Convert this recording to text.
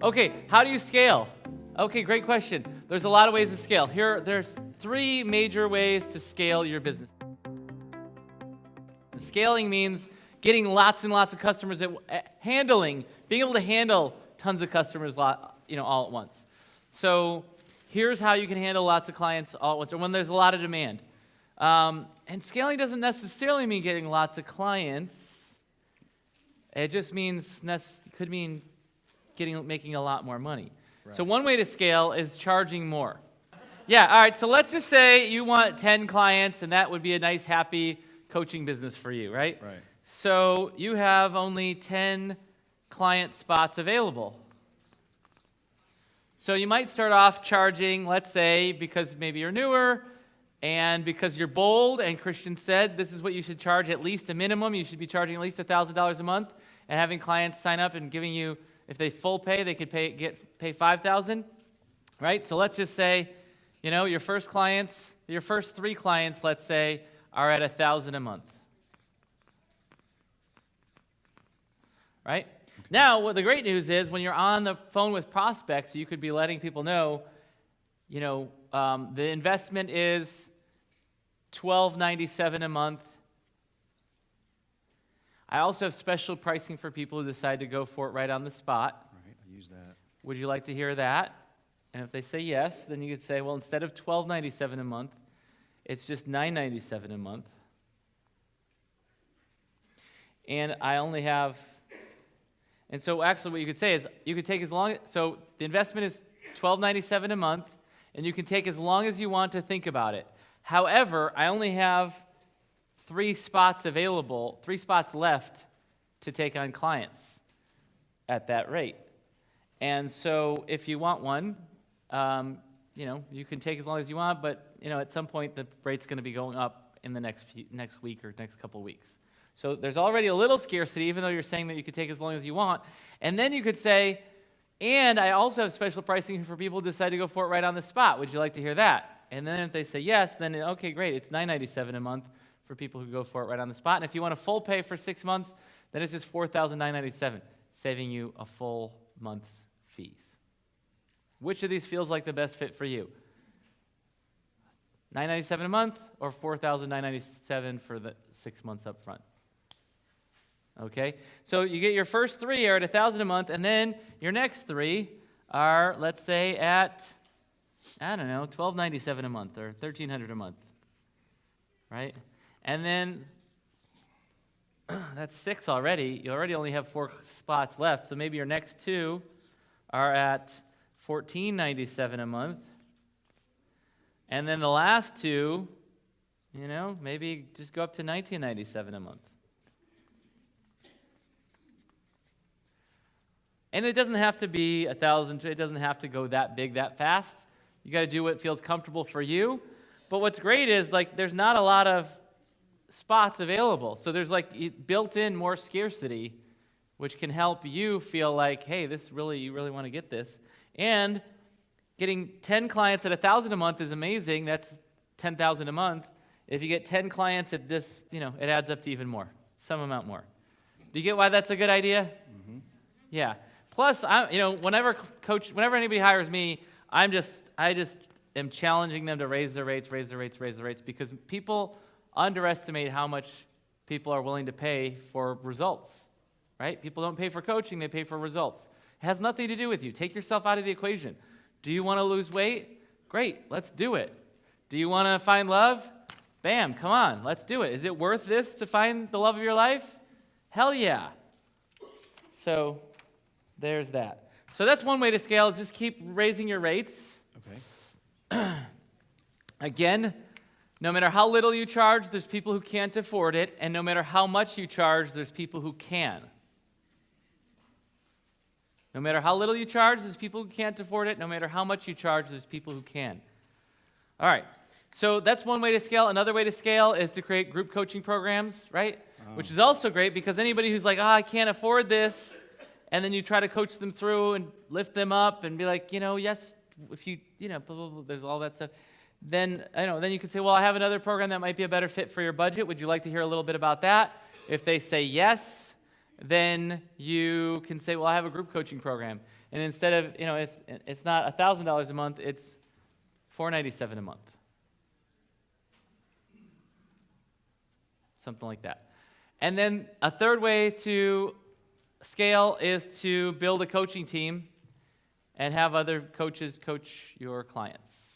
Okay, how do you scale? Okay, great question. There's a lot of ways to scale. There's 3 major ways to scale your business. Scaling means getting lots and lots of customers, being able to handle tons of customers, all at once. So here's how you can handle lots of clients all at once, or when there's a lot of demand. And scaling doesn't necessarily mean getting lots of clients. It just could mean making a lot more money. Right. So one way to scale is charging more. Yeah, all right, so let's just say you want 10 clients, and that would be a nice, happy coaching business for you, right? Right. So you have only 10 client spots available. So you might start off charging, let's say, because maybe you're newer, and because you're bold, and Christian said this is what you should charge, at least a minimum. You should be charging at least $1,000 a month, and having clients sign up and giving you, if they full pay, they could pay $5,000, right? So let's just say, your first 3 clients, let's say, are at $1,000 a month, right? Now, what the great news is, when you're on the phone with prospects, you could be letting people know, the investment is $12.97 a month. I also have special pricing for people who decide to go for it right on the spot. Right, I use that. Would you like to hear that? And if they say yes, then you could say, well, instead of $12.97 a month, it's just $9.97 a month. And so actually what you could say is, you could take so the investment is $12.97 a month, and you can take as long as you want to think about it. However, I only have 3 spots left to take on clients at that rate. And so if you want one, you can take as long as you want, but at some point the rate's going to be going up in the next week or next couple weeks. So there's already a little scarcity, even though you're saying that you could take as long as you want. And then you could say, and I also have special pricing for people who decide to go for it right on the spot. Would you like to hear that? And then if they say yes, then okay, great. It's $9.97 a month for people who go for it right on the spot. And if you want a full pay for 6 months, then it's just $4,997, saving you a full month's fees. Which of these feels like the best fit for you? $9.97 a month or $4,997 for the 6 months up front? Okay, so you get your first 3 are at $1,000 a month, and then your next 3 are, let's say, at, $12.97 a month or $1,300 a month, right? And then that's 6 already. You already only have 4 spots left, so maybe your next 2 are at $14.97 a month, and then the last 2, maybe just go up to $19.97 a month. And it doesn't have to be 1,000. It doesn't have to go that big that fast. You got to do what feels comfortable for you. But what's great is there's not a lot of spots available. So there's built-in more scarcity, which can help you feel like, hey, you really want to get this. And getting 10 clients at $1,000 a month is amazing. That's $10,000 a month. If you get 10 clients at this, it adds up to even more, some amount more. Do you get why that's a good idea? Mm-hmm. Yeah. Plus, whenever anybody hires me, I just am challenging them to raise their rates, because people underestimate how much people are willing to pay for results, right? People don't pay for coaching, they pay for results. It has nothing to do with you. Take yourself out of the equation. Do you want to lose weight? Great, let's do it. Do you want to find love? Bam, come on, let's do it. Is it worth this to find the love of your life? Hell yeah. So there's that. So that's one way to scale, is just keep raising your rates. Okay. Again, no matter how little you charge, there's people who can't afford it, and no matter how much you charge, there's people who can. No matter how little you charge, there's people who can't afford it. No matter how much you charge, there's people who can. All right. So that's one way to scale. Another way to scale is to create group coaching programs, right? Which is also great, because anybody who's like, I can't afford this, and then you try to coach them through and lift them up and be like, yes, if you, blah, blah, blah, there's all that stuff. Then you can say, well, I have another program that might be a better fit for your budget. Would you like to hear a little bit about that? If they say yes, then you can say, well, I have a group coaching program. And instead of, it's not $1,000 a month, it's $497 a month. Something like that. And then a third way to scale is to build a coaching team and have other coaches coach your clients.